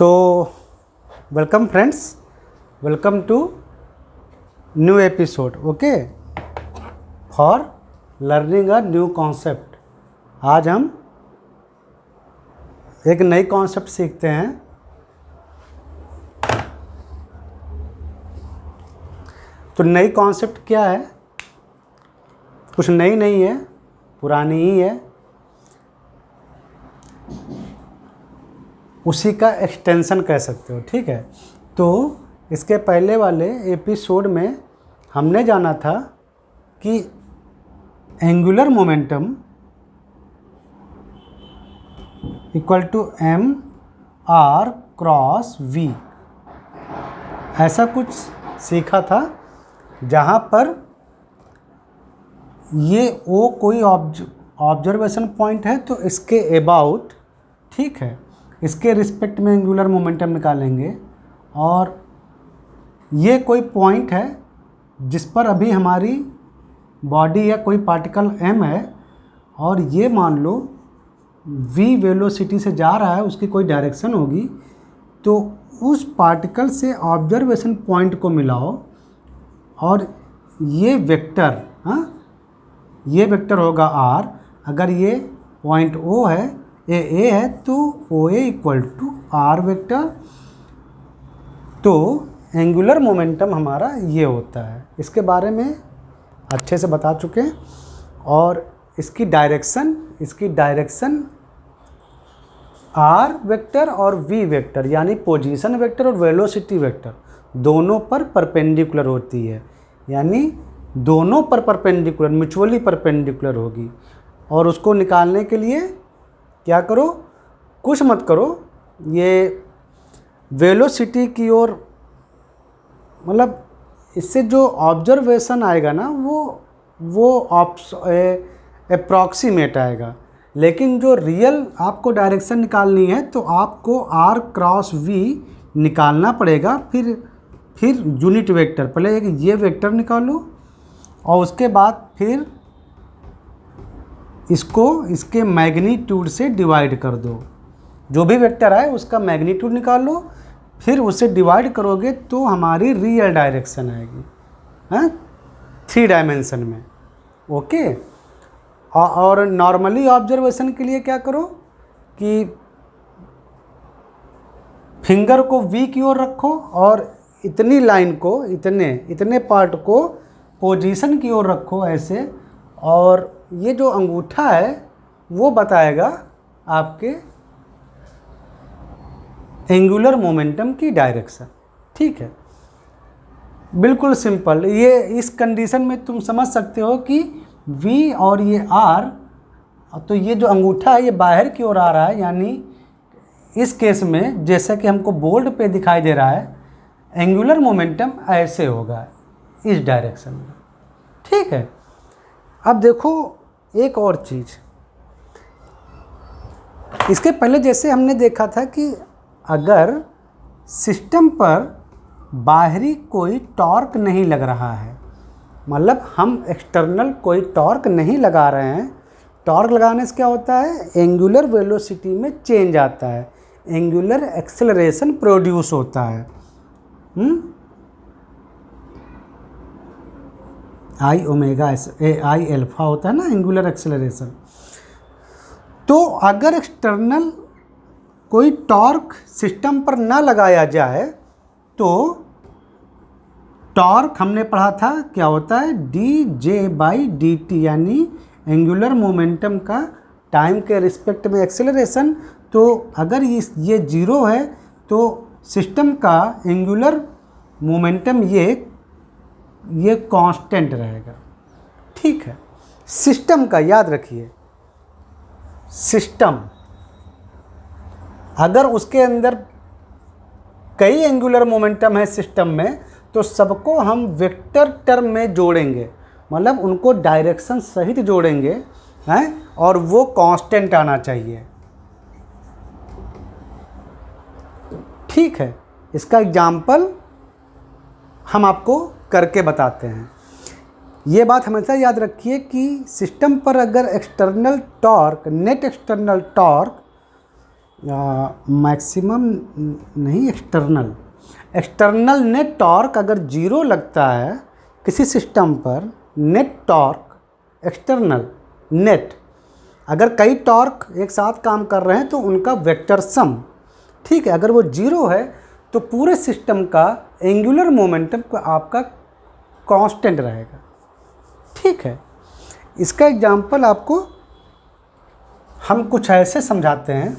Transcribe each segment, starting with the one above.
तो welcome friends, welcome to new episode okay for learning a new concept. आज हम एक नई कॉन्सेप्ट सीखते हैं। तो नई कॉन्सेप्ट क्या है? कुछ नई नहीं है, पुरानी ही है, उसी का एक्सटेंशन कह सकते हो। ठीक है, तो इसके पहले वाले एपिसोड में हमने जाना था कि angular momentum equal to M R cross V, ऐसा कुछ सीखा था, जहाँ पर ये ओ कोई ऑब्जर्वेशन पॉइंट है तो इसके अबाउट, ठीक है, इसके रिस्पेक्ट में एंगुलर मोमेंटम निकालेंगे। और ये कोई पॉइंट है जिस पर अभी हमारी बॉडी या कोई पार्टिकल m है, और ये मान लो v वेलोसिटी से जा रहा है, उसकी कोई डायरेक्शन होगी, तो उस पार्टिकल से ऑब्जर्वेशन पॉइंट को मिलाओ और ये वेक्टर, ये वेक्टर होगा r। अगर ये पॉइंट O है, ए है, तो ओ ए इक्वल टू आर वेक्टर। तो एंगुलर मोमेंटम हमारा ये होता है, इसके बारे में अच्छे से बता चुके हैं। और इसकी डायरेक्शन आर वेक्टर और वी वेक्टर, यानी पोजीशन वेक्टर और वेलोसिटी वेक्टर, दोनों पर परपेंडिकुलर होती है, यानी दोनों पर परपेंडिकुलर, म्यूचुअली परपेंडिकुलर होगी। और उसको निकालने के लिए क्या करो, कुछ मत करो, ये वेलोसिटी की ओर, मतलब इससे जो ऑब्जर्वेशन आएगा ना वो अप्रॉक्सीमेट आएगा। लेकिन जो रियल आपको डायरेक्शन निकालनी है तो आपको आर क्रॉस वी निकालना पड़ेगा। फिर यूनिट वेक्टर, पहले एक ये वेक्टर निकालो और उसके बाद फिर इसको इसके मैग्नीट्यूड से डिवाइड कर दो। जो भी वेक्टर है उसका मैग्नीट्यूड निकाल लो, फिर उसे डिवाइड करोगे तो हमारी रियल डायरेक्शन आएगी, 3 डायमेंशन में। ओके, और नॉर्मली ऑब्जर्वेशन के लिए क्या करो कि फिंगर को वी की ओर रखो और इतनी लाइन को, इतने पार्ट को पोजीशन की ओर रखो ऐसे, और ये जो अंगूठा है वो बताएगा आपके एंगुलर मोमेंटम की डायरेक्शन। ठीक है, बिल्कुल सिंपल। ये इस कंडीशन में तुम समझ सकते हो कि V और ये R, तो ये जो अंगूठा है ये बाहर की ओर आ रहा है, यानी इस केस में जैसा कि हमको बोर्ड पे दिखाई दे रहा है, एंगुलर मोमेंटम ऐसे होगा, इस डायरेक्शन में। ठीक है, अब देखो एक और चीज़, इसके पहले जैसे हमने देखा था कि अगर सिस्टम पर बाहरी कोई टॉर्क नहीं लग रहा है, मतलब हम एक्सटर्नल कोई टॉर्क नहीं लगा रहे हैं, टॉर्क लगाने से क्या होता है, एंगुलर वेलोसिटी में चेंज आता है, एंगुलर एक्सेलरेशन प्रोड्यूस होता है। आई ओमेगा आई एल्फा होता है ना एंगुलर एक्सेलरेशन। तो अगर एक्सटर्नल कोई टॉर्क सिस्टम पर ना लगाया जाए तो टॉर्क हमने पढ़ा था क्या होता है, D J by D T, यानी एंगुलर मोमेंटम का टाइम के रिस्पेक्ट में एक्सेलरेशन। तो अगर ये 0 है तो सिस्टम का एंगुलर मोमेंटम ये कांस्टेंट रहेगा। ठीक है, सिस्टम का याद रखिए, सिस्टम अगर उसके अंदर कई एंगुलर मोमेंटम है सिस्टम में, तो सबको हम वेक्टर टर्म में जोड़ेंगे, मतलब उनको डायरेक्शन सहित जोड़ेंगे, और वो कांस्टेंट आना चाहिए। ठीक है, इसका एग्जाम्पल हम आपको करके बताते हैं। ये बात हमेशा याद रखिए कि सिस्टम पर अगर external torque, net external torque maximum नहीं, एक्सटर्नल नेट टॉर्क अगर जीरो लगता है किसी सिस्टम पर, नेट टॉर्क एक्सटर्नल नेट, अगर कई टॉर्क एक साथ काम कर रहे हैं तो उनका वेक्टर सम, ठीक है, अगर वो जीरो है तो पूरे सिस्टम का एंगुलर मोमेंटम आपका कांस्टेंट रहेगा, ठीक है। इसका एग्जांपल आपको हम कुछ ऐसे समझाते हैं।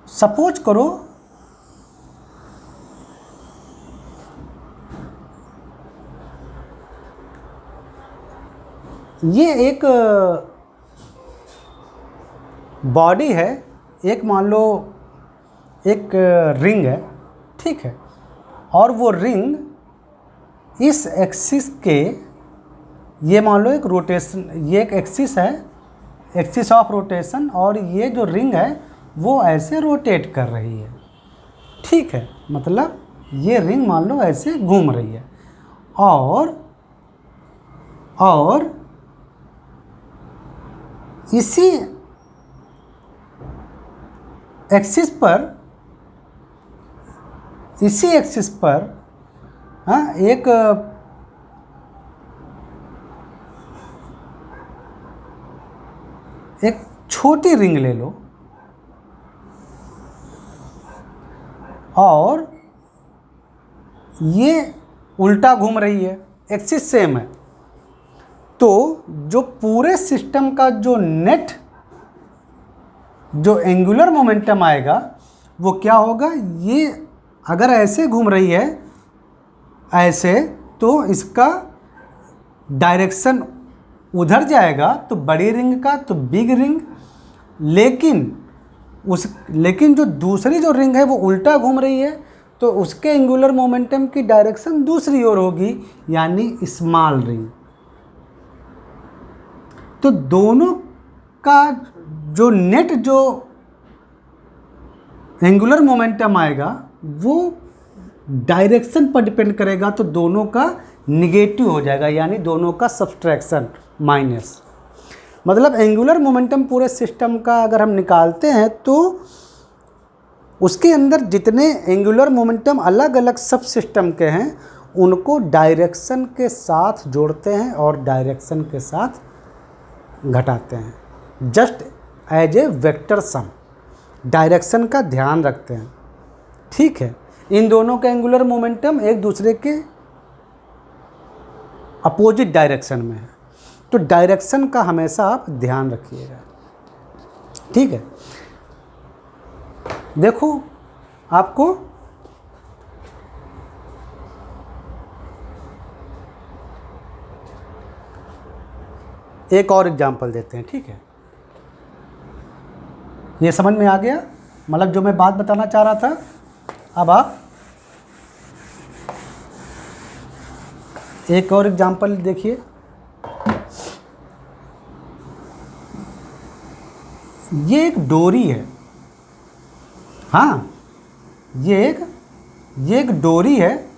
सपोज करो ये एक बॉडी है, एक मान लो एक रिंग है, ठीक है, और वो रिंग इस एक्सिस के, ये मान लो एक रोटेशन, ये एक एक्सिस है, एक्सिस ऑफ रोटेशन, और ये जो रिंग है वो ऐसे रोटेट कर रही है, ठीक है, मतलब ये रिंग मान लो ऐसे घूम रही है, और इसी एक्सिस पर हाँ एक छोटी रिंग ले लो और ये उल्टा घूम रही है, एक्सिस सेम है, तो जो पूरे सिस्टम का जो नेट जो एंगुलर मोमेंटम आएगा वो क्या होगा, ये अगर ऐसे घूम रही है ऐसे, तो इसका डायरेक्शन उधर जाएगा, तो बड़ी रिंग का तो बिग रिंग, लेकिन जो दूसरी जो रिंग है वो उल्टा घूम रही है, तो उसके एंगुलर मोमेंटम की डायरेक्शन दूसरी ओर होगी, यानी स्मॉल रिंग। तो दोनों का जो नेट जो एंगुलर मोमेंटम आएगा वो डायरेक्शन पर डिपेंड करेगा, तो दोनों का निगेटिव हो जाएगा, यानी दोनों का सब्सट्रैक्शन माइनस। मतलब एंगुलर मोमेंटम पूरे सिस्टम का अगर हम निकालते हैं तो उसके अंदर जितने एंगुलर मोमेंटम अलग अलग सब सिस्टम के हैं उनको डायरेक्शन के साथ जोड़ते हैं और डायरेक्शन के साथ घटाते हैं, just as a vector sum, direction का ध्यान रखते हैं, ठीक है। इन दोनों का एंगुलर मोमेंटम एक दूसरे के अपोजिट डायरेक्शन में है, तो डायरेक्शन का हमेशा आप ध्यान रखिएगा, ठीक है। देखो आपको एक और एग्जांपल देते हैं, ठीक है। ये समझ में आ गया, मतलब जो मैं बात बताना चाह रहा था। अब आप एक और एग्जांपल देखिए, ये एक डोरी है, हाँ ये एक डोरी है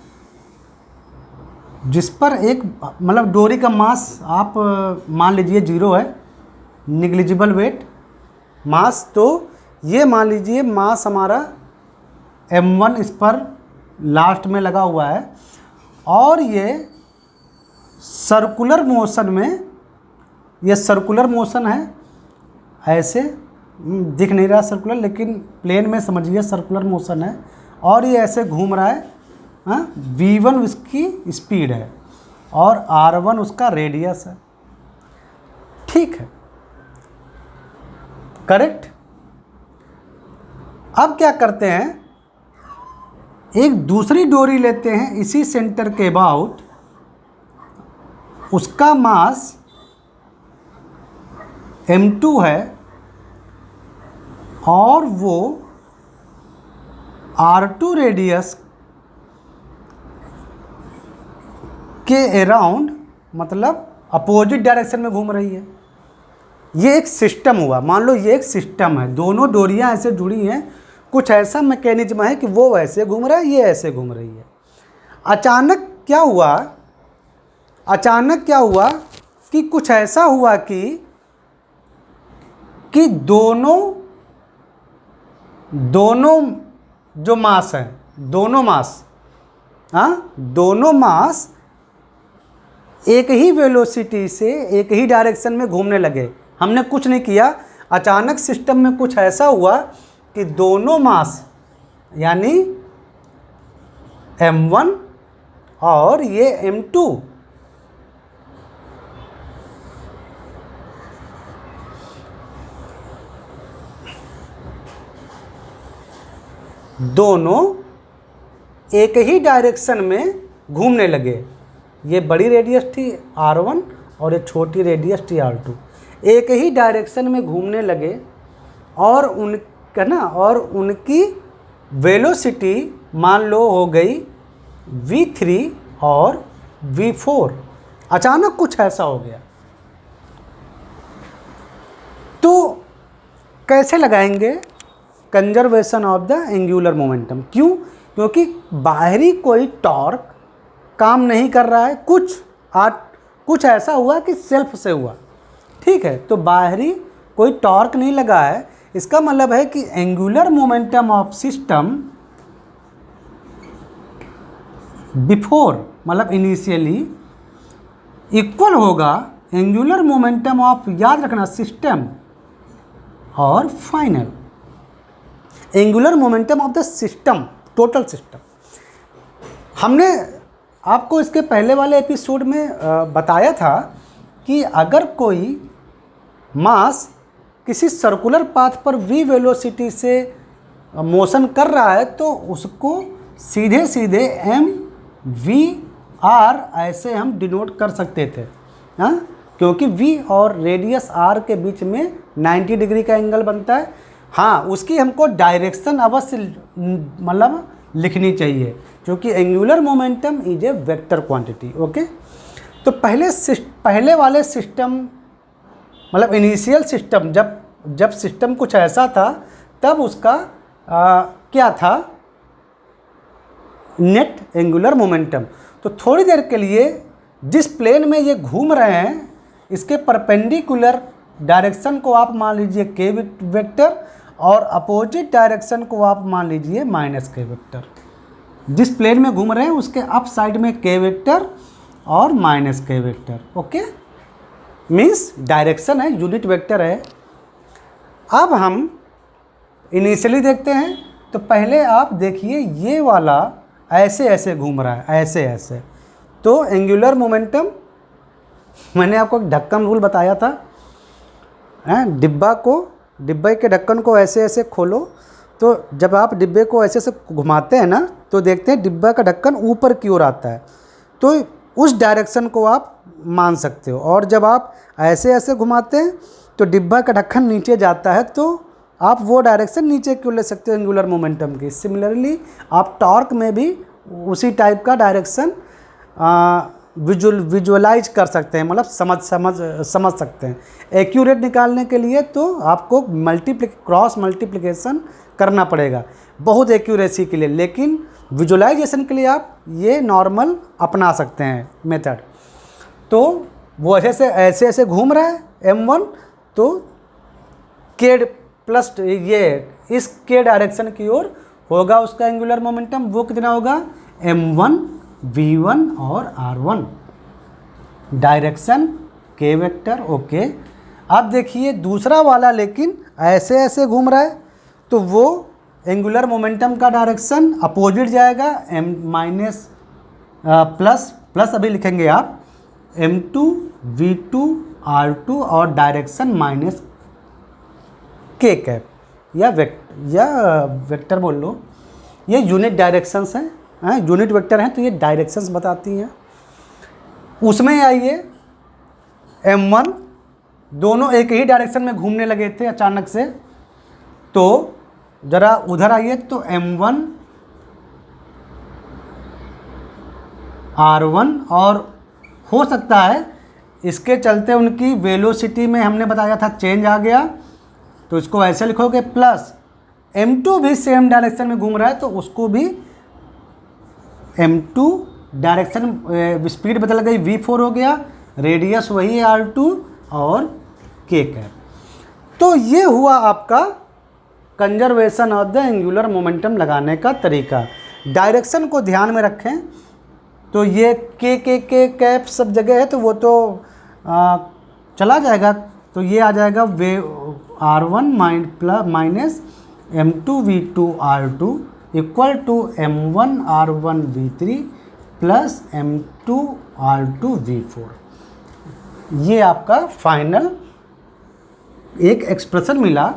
जिस पर एक, मतलब डोरी का मास आप मान लीजिए 0 है, निग्लिजिबल वेट मास, तो ये मान लीजिए मास हमारा m1 इस पर लास्ट में लगा हुआ है, और ये सर्कुलर मोशन में, ये सर्कुलर मोशन है, ऐसे दिख नहीं रहा सर्कुलर, लेकिन प्लेन में समझिए सर्कुलर मोशन है, और ये ऐसे घूम रहा है, हाँ v1 उसकी स्पीड है और r1 उसका रेडियस है, ठीक है, करेक्ट। अब क्या करते हैं, एक दूसरी डोरी लेते हैं इसी सेंटर के अबाउट, उसका मास m2 है और वो r2 रेडियस के अराउंड, मतलब अपोजिट डायरेक्शन में घूम रही है। ये एक सिस्टम हुआ, मान लो ये एक सिस्टम है, दोनों डोरियां ऐसे जुड़ी हैं, कुछ ऐसा मैकेनिज्म है कि वो वैसे घूम रहा है, ये ऐसे घूम रही है। अचानक क्या हुआ कि कुछ ऐसा हुआ कि दोनों जो मास हैं, दोनों मास एक ही वेलोसिटी से एक ही डायरेक्शन में घूमने लगे। हमने कुछ नहीं किया, अचानक सिस्टम में कुछ ऐसा हुआ कि दोनों मास यानी m1 और ये m2 दोनों एक ही डायरेक्शन में घूमने लगे। ये बड़ी रेडियस थी r1 और ये छोटी रेडियस थी r2, एक ही डायरेक्शन में घूमने लगे और उनकी वेलोसिटी मान लो हो गई v3 और v4। अचानक कुछ ऐसा हो गया, तो कैसे लगाएंगे conservation of the angular momentum? क्यों? क्योंकि बाहरी कोई टॉर्क काम नहीं कर रहा है, कुछ ऐसा हुआ कि सेल्फ से हुआ, ठीक है। तो बाहरी कोई टॉर्क नहीं लगा है, इसका मतलब है कि angular momentum of system before मतलब इनिशियली इक्वल होगा एंगुलर मोमेंटम ऑफ, याद रखना, सिस्टम और final angular momentum of the system, total system. हमने आपको इसके पहले वाले एपिसोड में बताया था कि अगर कोई मास किसी सर्कुलर पाथ पर v वेलोसिटी से मोशन कर रहा है तो उसको सीधे सीधे mv/r ऐसे हम डिनोट कर सकते थे, हाँ, क्योंकि v और रेडियस r के बीच में 90 डिग्री का एंगल बनता है। हाँ, उसकी हमको डायरेक्शन अवश्य मतलब लिखनी चाहिए, क्योंकि angular momentum is a vector quantity. Okay, तो पहले वाले सिस्टम मतलब इनिशियल सिस्टम, जब सिस्टम कुछ ऐसा था तब उसका क्या था, नेट एंगुलर मोमेंटम। तो थोड़ी देर के लिए जिस प्लेन में ये घूम रहे हैं इसके परपेंडिकुलर डायरेक्शन को आप मान लीजिए k वेक्टर और अपोजिट डायरेक्शन को आप मान लीजिए -k वेक्टर। जिस प्लेन में घूम रहे हैं उसके अप साइड में k वेक्टर और -k vector. Okay, means direction है, यूनिट वेक्टर है। अब हम इनिशियली देखते हैं, तो पहले आप देखिए ये वाला ऐसे ऐसे घूम रहा है, ऐसे ऐसे, तो एंगुलर मोमेंटम, मैंने आपको ढक्कन रूल बताया था, डिब्बे के ढक्कन को ऐसे ऐसे खोलो, तो जब आप डिब्बे को ऐसे ऐसे घुमाते हैं ना तो देखते हैं डिब्बा का ढक्कन ऊपर की ओर आता है, तो उस डायरेक्शन को आप मान सकते हो। और जब आप ऐसे ऐसे घुमाते हैं तो डिब्बा का ढक्कन नीचे जाता है, तो आप वो डायरेक्शन नीचे क्यों ले सकते हो एंगुलर मोमेंटम की। सिमिलरली आप टॉर्क में भी उसी टाइप का डायरेक्शन विजुअलाइज कर सकते हैं, मतलब समझ सकते हैं। एक्यूरेट निकालने के लिए तो आपको क्रॉस मल्टीप्लिकेशन करना पड़ेगा बहुत एक्यूरेसी के लिए, लेकिन विजुअलाइजेशन के लिए आप ये नॉर्मल अपना सकते हैं मेथड। तो वो ऐसे ऐसे घूम रहा है m1, तो k प्लस ये इस k डायरेक्शन की ओर होगा उसका एंगुलर मोमेंटम। वो कितना होगा, m1 v1 और r1, direction k vector. Okay, अब देखिए दूसरा वाला लेकिन ऐसे ऐसे घूम रहा है, तो वो एंगुलर मोमेंटम का डायरेक्शन अपोजिट जाएगा, प्लस अभी लिखेंगे आप m2 v2 r2 और डायरेक्शन -k कैप या वेक्टर बोल लो। ये यूनिट डायरेक्शंस हैं, यूनिट वेक्टर हैं, तो ये डायरेक्शंस बताती हैं। उसमें आइए m1, दोनों एक ही डायरेक्शन में घूमने लगे थे अचानक से, तो ज़रा उधर आइए, तो m1 r1, और हो सकता है इसके चलते उनकी वेलोसिटी में हमने बताया था चेंज आ गया, तो इसको ऐसे लिखोगे प्लस m2 भी सेम डायरेक्शन में घूम रहा है तो उसको भी m2 डायरेक्शन स्पीड बदल गई, v4 हो गया, रेडियस वही है r2 और k कैप। तो ये हुआ आपका conservation of the angular momentum लगाने का तरीका। डायरेक्शन को ध्यान में रखें, तो ये के कैप सब जगह है तो वो तो चला जाएगा, तो ये आ जाएगा वे r1 minus m2 v2 r2 equal to m1 r1 v3 plus m2 r2 v4। ये आपका फाइनल एक एक्सप्रेशन मिला,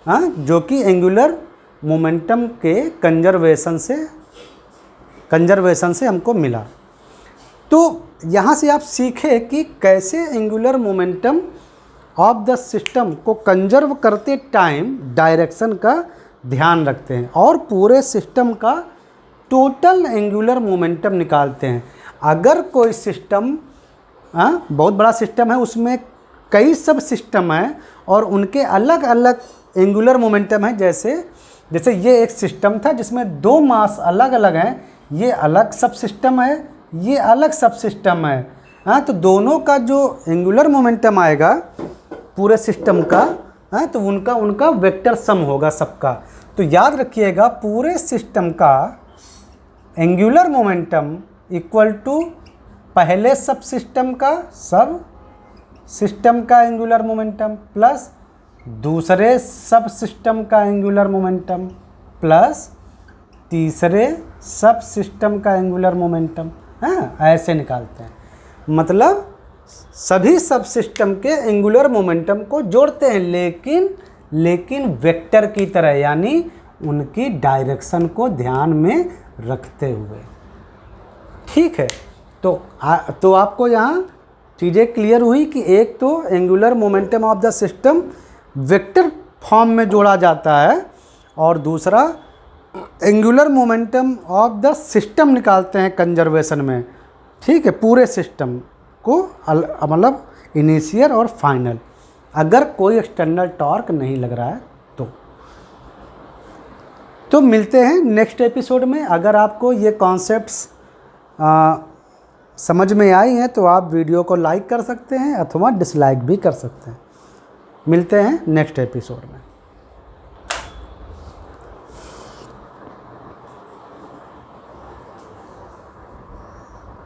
जो कि एंगुलर मोमेंटम के कंजर्वेशन से हमको मिला। तो यहाँ से आप सीखे कि कैसे angular momentum of the system को कंजर्व करते टाइम डायरेक्शन का ध्यान रखते हैं और पूरे सिस्टम का टोटल एंगुलर मोमेंटम निकालते हैं। अगर कोई सिस्टम बहुत बड़ा सिस्टम है, उसमें कई सब सिस्टम हैं और उनके अलग अलग एंगुलर मोमेंटम है, जैसे ये एक सिस्टम था जिसमें दो मास अलग अलग हैं, ये अलग सब सिस्टम है, ये अलग सब सिस्टम है, तो दोनों का जो एंगुलर मोमेंटम आएगा पूरे सिस्टम का, तो उनका वेक्टर सम होगा सबका। तो याद रखिएगा पूरे सिस्टम का एंगुलर मोमेंटम इक्वल टू पहले सब सिस्टम का एंगुलर मोमेंटम प्लस दूसरे सब सिस्टम का एंगुलर मोमेंटम प्लस तीसरे सब सिस्टम का एंगुलर मोमेंटम, ऐसे निकालते हैं। मतलब सभी सब सिस्टम के एंगुलर मोमेंटम को जोड़ते हैं, लेकिन वेक्टर की तरह, यानी उनकी डायरेक्शन को ध्यान में रखते हुए। ठीक है, तो आपको यहाँ चीज़ें क्लियर हुई कि एक तो angular momentum of the system vector form में जोड़ा जाता है और दूसरा angular momentum of the system निकालते हैं कंजर्वेशन में। ठीक है, पूरे सिस्टम को मतलब इनिशियल और फाइनल, अगर कोई एक्सटर्नल टॉर्क नहीं लग रहा है तो मिलते हैं नेक्स्ट एपिसोड में। अगर आपको ये कॉन्सेप्ट्स समझ में आई हैं तो आप वीडियो को लाइक कर सकते हैं अथवा डिसलाइक भी कर सकते हैं। मिलते हैं नेक्स्ट एपिसोड में।